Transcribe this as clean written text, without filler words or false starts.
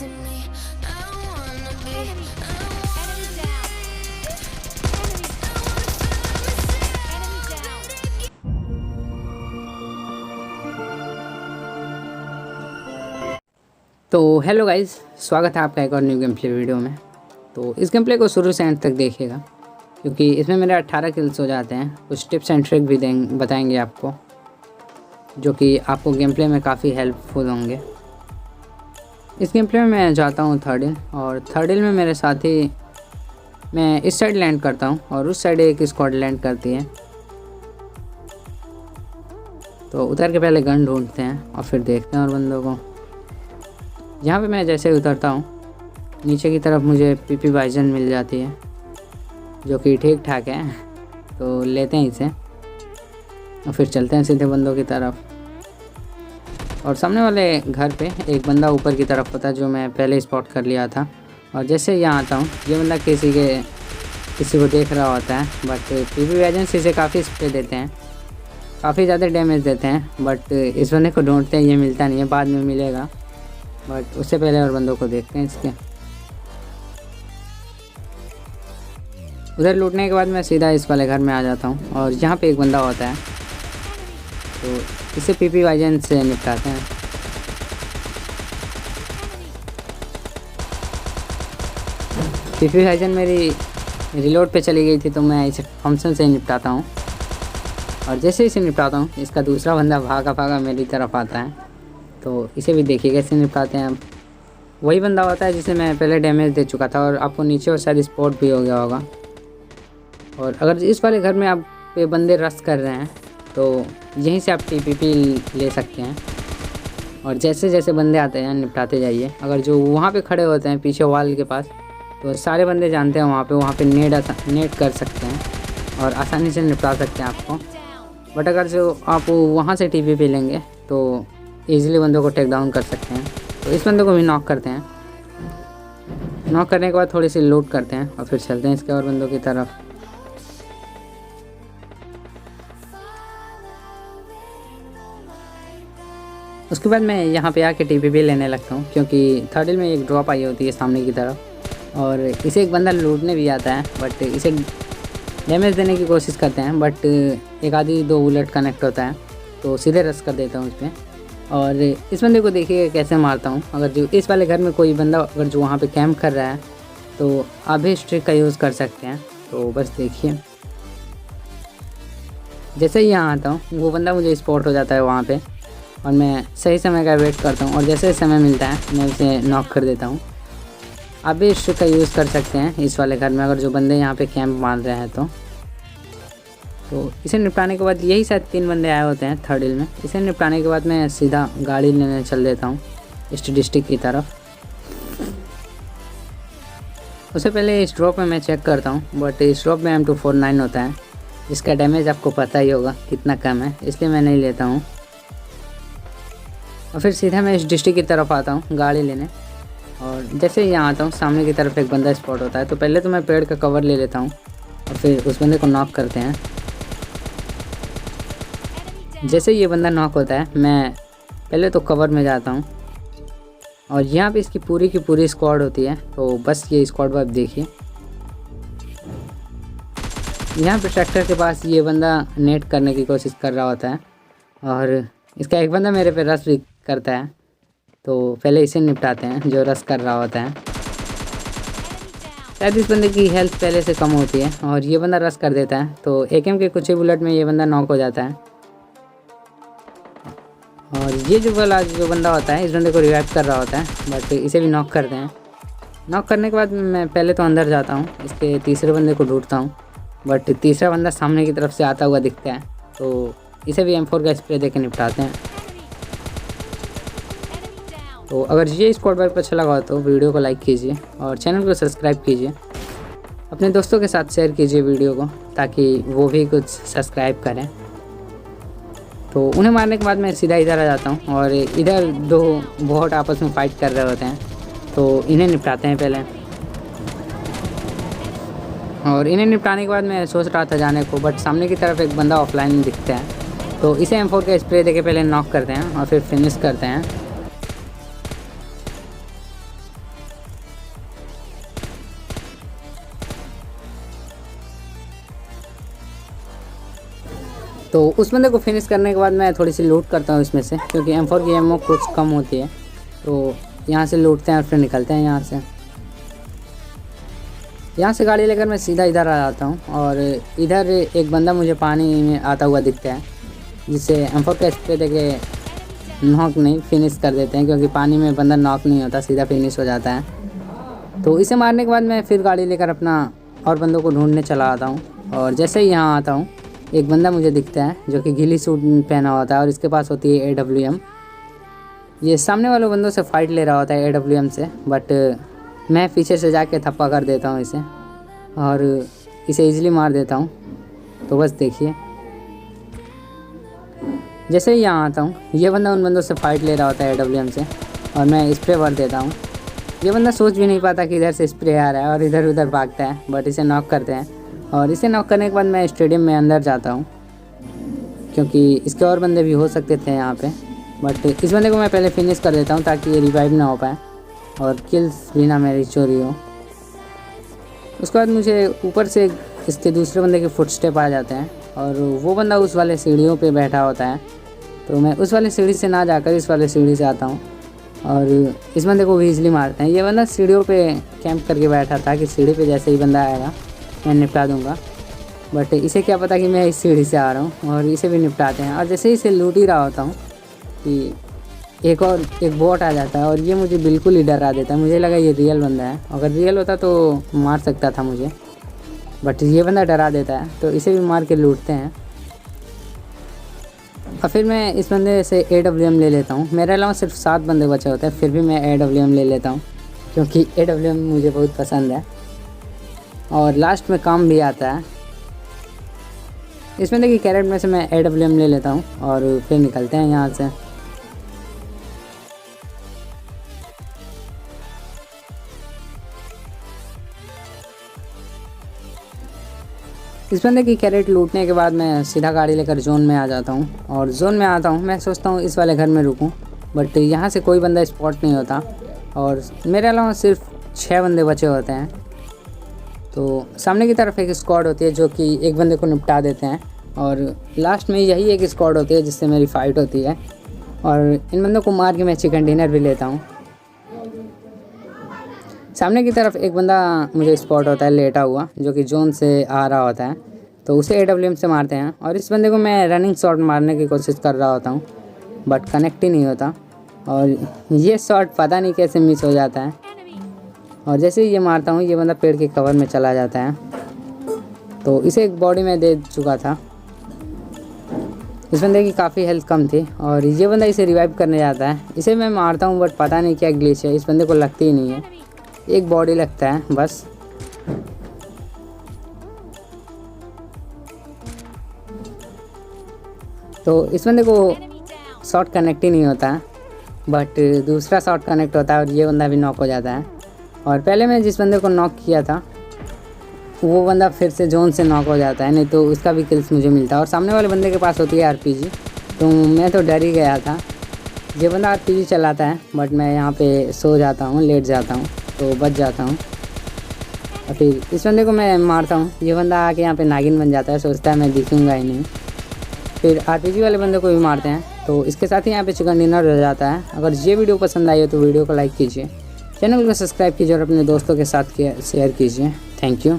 chasing me. I wanna be. तो hello guys, स्वागत है आपका एक और न्यू गेम प्ले वीडियो में। तो इस गेम प्ले को शुरू से एंड तक देखिएगा, क्योंकि इसमें मेरे 18 किल्स हो जाते हैं। कुछ टिप्स एंड ट्रिक भी बताएंगे आपको, जो कि आपको गेम प्ले में काफ़ी हेल्पफुल होंगे। इस गेम प्ले में मैं जाता हूँ थर्ड हिल, और थर्ड हिल में मेरे साथी मैं इस साइड लैंड करता हूँ और उस साइड एक स्क्वाड लैंड करती है। तो उतर के पहले गन ढूंढते हैं और फिर देखते हैं और बंदों को। यहाँ पे मैं जैसे उतरता हूँ, नीचे की तरफ मुझे पीपी बाइजन मिल जाती है, जो कि ठीक ठाक है। तो लेते हैं इसे और फिर चलते हैं सीधे बंदों की तरफ। और सामने वाले घर पे एक बंदा ऊपर की तरफ होता है, जो मैं पहले स्पॉट कर लिया था। और जैसे यहाँ आता हूँ, ये बंदा किसी को देख रहा होता है, बट पीपी बाइजन इसे काफ़ी स्प्रे देते हैं, काफ़ी ज़्यादा डैमेज देते हैं। बट इस बंदे को ढूंढते हैं, ये मिलता नहीं है, बाद में मिलेगा। बट उससे पहले और बंदों को देखते हैं इसके। उधर लूटने के बाद मैं सीधा इस वाले घर में आ जाता हूँ, और यहाँ पे एक बंदा होता है, तो इसे पीपी बाइजन से निपटाते हैं। पीपी बाइजन मेरी रिलोड पे चली गई थी, तो मैं इसे थॉमसन से निपटाता हूँ। और जैसे इसे निपटाता हूँ, इसका दूसरा बंदा भागा मेरी तरफ आता है। तो इसे भी देखिए कैसे निपटाते हैं। वही बंदा होता है जिसे मैं पहले डैमेज दे चुका था, और आपको नीचे और शायद स्पॉट भी हो गया होगा। और अगर इस वाले घर में आप पे बंदे रश कर रहे हैं, तो यहीं से आप टीपीपी ले सकते हैं। और जैसे जैसे बंदे आते हैं निपटाते जाइए। अगर जो वहाँ पे खड़े होते हैं पीछे वॉल के पास, तो सारे बंदे जानते हैं वहाँ पे नेट कर सकते हैं और आसानी से निपटा सकते हैं आपको। बट अगर जो आप वहाँ से टीपीपी लेंगे, तो ईज़िली बंदों को टेक डाउन कर सकते हैं। तो इस बंदे को भी नॉक करते हैं। नॉक करने के बाद थोड़ी सी लूट करते हैं और फिर चलते हैं इसके और बंदों की तरफ। उसके बाद मैं यहाँ पे आके टीपीपी लेने लगता हूँ, क्योंकि थर्ड हिल में एक ड्रॉप आई होती है सामने की तरफ, और इसे एक बंदा लूटने भी आता है। बट इसे डैमेज देने की कोशिश करते हैं, बट एक आधी दो बुलेट कनेक्ट होता है, तो सीधे रश कर देता हूँ उस पर। और इस बंदे को देखिए कैसे मारता हूँ। अगर जो इस वाले घर में कोई बंदा अगर जो वहाँ पे कैंप कर रहा है, तो आप भी इस ट्रिक का यूज़ कर सकते हैं। तो बस देखिए, जैसे ही यहाँ आता हूँ, वो बंदा मुझे स्पॉट हो जाता है वहाँ पे, और मैं सही समय का वेट करता हूँ, और जैसे समय मिलता है मैं उसे नॉक कर देता हूँ। आप भी इस ट्रिक का यूज़ कर सकते हैं इस वाले घर में, अगर जो बंदे यहाँ पर कैंप मार रहे हैं तो इसे निपटाने के बाद, यही शायद 3 बंदे आए होते हैं थर्ड हिल में। इसे निपटाने के बाद मैं सीधा गाड़ी लेने चल देता हूँ ईस्ट डिस्ट्रिक्ट की तरफ। उससे पहले इस ड्रॉप में मैं चेक करता हूँ, बट इस ड्रॉप में M249 होता है, जिसका डैमेज आपको पता ही होगा कितना कम है, इसलिए मैं नहीं लेता हूँ। और फिर सीधा मैं इस डिस्ट्रिक्ट की तरफ आता हूँ गाड़ी लेने। और जैसे ही यहाँ आता हूँ, सामने की तरफ एक बंदा स्पॉट होता है। तो पहले तो मैं पेड़ का कवर ले लेता हूँ और फिर उस बंदे को नॉक करते हैं। जैसे ये बंदा नॉक होता है, मैं पहले तो कवर में जाता हूँ, और यहाँ पे इसकी पूरी की पूरी स्क्वाड होती है। तो बस ये स्क्वाड आप देखिए, यहाँ पे ट्रैक्टर के पास ये बंदा नेट करने की कोशिश कर रहा होता है, और इसका एक बंदा मेरे पे रश भी करता है। तो पहले इसे निपटाते हैं जो रश कर रहा होता है। शायद इस बंदे की हेल्थ पहले से कम होती है, और ये बंदा रश कर देता है। तो AKM के कुछ ही बुलेट में ये बंदा नॉक हो जाता है। और ये जो बंदा होता है, इस बंदे को रिवाइव कर रहा होता है, बट इसे भी नॉक करते हैं। नॉक करने के बाद मैं पहले तो अंदर जाता हूँ, इसके तीसरे बंदे को ढूंढता हूँ, बट तीसरा बंदा सामने की तरफ से आता हुआ दिखता है। तो इसे भी M4 का स्प्रे देके निपटाते हैं। तो अगर ये स्क्वाड वाइप अच्छा लगा हो तो वीडियो को लाइक कीजिए और चैनल को सब्सक्राइब कीजिए। अपने दोस्तों के साथ शेयर कीजिए वीडियो को, ताकि वो भी कुछ सब्सक्राइब करें। तो उन्हें मारने के बाद मैं सीधा इधर आ जाता हूँ, और इधर 2 बॉट आपस में फ़ाइट कर रहे होते हैं। तो इन्हें निपटाते हैं पहले, और इन्हें निपटाने के बाद मैं सोच रहा था जाने को, बट सामने की तरफ एक बंदा ऑफलाइन दिखता है। तो इसे M4 का स्प्रे देके पहले नॉक करते हैं और फिर फिनिश करते हैं। तो उस बंदे को फिनिश करने के बाद मैं थोड़ी सी लूट करता हूँ इसमें से, क्योंकि M4 की एमओ कुछ कम होती है। तो यहाँ से लूटते हैं और फिर निकलते हैं यहाँ से गाड़ी लेकर मैं सीधा इधर आ जाता हूँ। और इधर एक बंदा मुझे पानी में आता हुआ दिखता है, जिसे M4 का स्प्रे देके नॉक नहीं फिनिश कर देते हैं, क्योंकि पानी में बंदा नॉक नहीं होता, सीधा फिनिश हो जाता है। तो इसे मारने के बाद मैं फिर गाड़ी लेकर अपना और बंदों को ढूंढने चला आता हूँ। और जैसे ही यहाँ आता हूँ एक बंदा मुझे दिखता है जो कि गीली सूट पहना होता है और इसके पास होती है AWM। ये सामने वाले बंदों से फाइट ले रहा होता है AWM से, बट मैं पीछे से जाके थप्पा कर देता हूँ इसे और इसे इजीली मार देता हूँ। तो बस देखिए, जैसे ही यहाँ आता हूँ ये बंदा उन बंदों से फाइट ले रहा होता है AWM से और मैं स्प्रे भर देता हूँ। ये बंदा सोच भी नहीं पाता कि इधर से स्प्रे आ रहा है और इधर उधर भागता है, बट इसे नॉक करते हैं। और इसे नॉक करने के बाद मैं स्टेडियम में अंदर जाता हूँ, क्योंकि इसके और बंदे भी हो सकते थे यहाँ पे, बट इस बंदे को मैं पहले फिनिश कर देता हूँ ताकि ये रिवाइव ना हो पाए और किल्स भी ना मेरी चोरी हो। उसके बाद मुझे ऊपर से इसके दूसरे बंदे के फुटस्टेप आ जाते हैं और वो बंदा उस वाले सीढ़ियों पे बैठा होता है। तो मैं उस वाले सीढ़ी से ना जाकर इस वाले सीढ़ी से आता हूँ और इस बंदे को भी ईजिली मारते हैं। ये बंदा सीढ़ियों पे कैंप करके बैठा था कि सीढ़ी पे जैसे ही बंदा आएगा मैं निपटा दूंगा, बट इसे क्या पता कि मैं इस सीढ़ी से आ रहा हूँ और इसे भी निपटाते हैं। और जैसे ही इसे लूट ही रहा होता हूँ कि एक बॉट आ जाता है और ये मुझे बिल्कुल ही डरा देता है। मुझे लगा ये रियल बंदा है, अगर रियल होता तो मार सकता था मुझे, बट ये बंदा डरा देता है। तो इसे भी मार के लूटते हैं और फिर मैं इस बंदे से AWM ले लेता हूँ। मेरे अलावा सिर्फ 7 बंदे बचे होते हैं, फिर भी मैं AWM ले लेता हूँ क्योंकि AWM मुझे बहुत पसंद है और लास्ट में काम भी आता है। इस बंदे की कैरेट में से मैं AWM ले लेता हूँ और फिर निकलते हैं यहाँ से। इस बंदे की कैरेट लूटने के बाद मैं सीधा गाड़ी लेकर जोन में आ जाता हूँ और जोन में आता हूँ मैं सोचता हूँ इस वाले घर में रुकूँ, बट यहाँ से कोई बंदा स्पॉट नहीं होता और मेरे अलावा सिर्फ 6 बंदे बचे होते हैं। तो सामने की तरफ एक स्क्वाड होती है जो कि एक बंदे को निपटा देते हैं और लास्ट में यही एक स्क्वाड होती है जिससे मेरी फ़ाइट होती है और इन बंदों को मार के मैं चिकन डिनर भी लेता हूँ। सामने की तरफ एक बंदा मुझे स्पॉट होता है लेटा हुआ जो कि जोन से आ रहा होता है, तो उसे AWM से मारते हैं और इस बंदे को मैं रनिंग शॉट मारने की कोशिश कर रहा होता हूँ बट कनेक्ट ही नहीं होता और ये शॉट पता नहीं कैसे मिस हो जाता है। और जैसे ही ये मारता हूँ ये बंदा पेड़ के कवर में चला जाता है, तो इसे एक बॉडी में दे चुका था। इस बंदे की काफ़ी हेल्थ कम थी और ये बंदा इसे रिवाइव करने जाता है। इसे मैं मारता हूँ बट पता नहीं क्या ग्लिच है, इस बंदे को लगती ही नहीं है, एक बॉडी लगता है बस। तो इस बंदे को शॉट कनेक्ट ही नहीं होता बट दूसरा शॉट कनेक्ट होता है और ये बंदा भी नॉक हो जाता है। और पहले मैं जिस बंदे को नॉक किया था वो बंदा फिर से जोन से नॉक हो जाता है, नहीं तो उसका भी किल्स मुझे मिलता है। और सामने वाले बंदे के पास होती है RPG, तो मैं तो डर ही गया था। ये बंदा RPG चलाता है बट मैं यहाँ पे सो जाता हूँ, लेट जाता हूँ तो बच जाता हूँ और फिर इस बंदे को मैं मारता हूँ। ये बंदा आके यहाँ पे नागिन बन जाता है, सोचता है मैं दिखूँगा ही नहीं। फिर RPG वाले बंदे को भी मारते हैं, तो इसके साथ ही यहाँ पे चिकन डिनर हो जाता है। अगर ये वीडियो पसंद आई हो तो वीडियो को लाइक कीजिए, चैनल को सब्सक्राइब कीजिए और अपने दोस्तों के साथ शेयर कीजिए। Thank you.